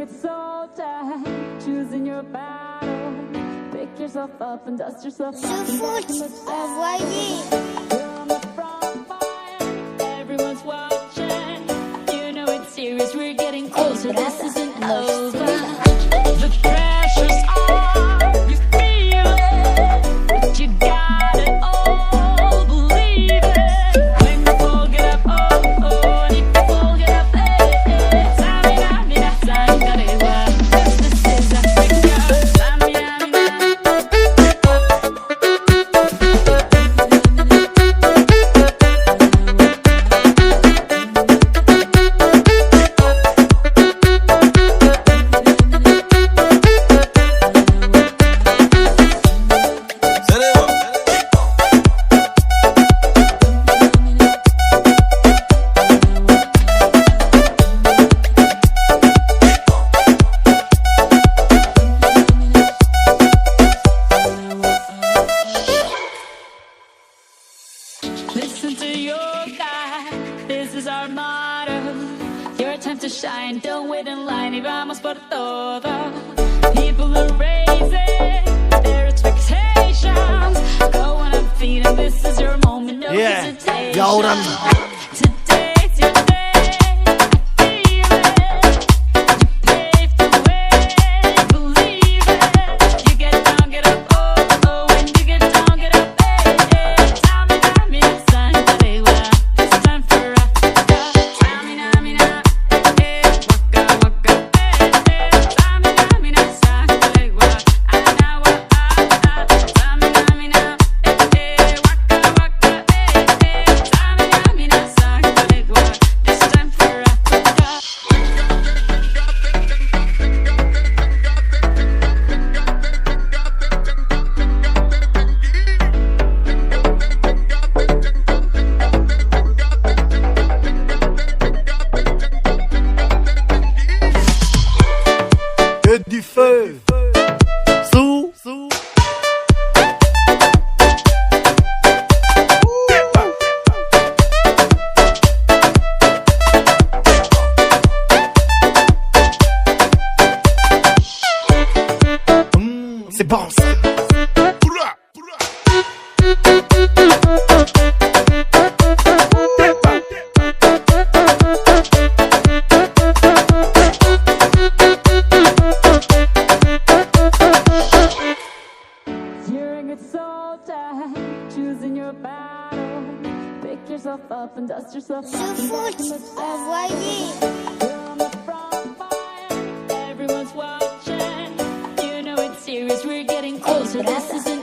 it so tight, choosing your battle. Pick yourself up and dust yourself off. Envoyé. You're on the front line, everyone's watching. You know it's serious, we're getting closer, this isn't over. The pressure's on, you feel it, but you got it all, believe it. When you fall, get up, oh, oh, and if you fall, get up, hey, hey. Samina, mina, sangarewa, this is Africa. Samina, mina. Listen to your guide, this is our motto. Your time to shine, don't wait in line. Y vamos por todo. People are raising their expectations. Go on and feed them, this is your moment, no hesitation. Y ahora Today's your day, I feel it. You pave the way, believe it. You get down, get up, oh, oh. When you get down, get up, hey, hey. Samina, mina, sangarewa, it's time for Africa. Samina, mina, eh, waka, waka, eh, eh. Samina, mina, sangarewa, anawa, ah, ah. Samina, mina, eh, eh, waka, waka, eh, eh. Samina, mina, sangarewa, it's time for Africa. que du feu. Sous. C'est bon ça. Hearing it so tight, choosing your battle. Pick yourself up and dust yourself off. Envoyé. You're on the front line, everyone's watching. You know it's serious, we're getting closer, this isn't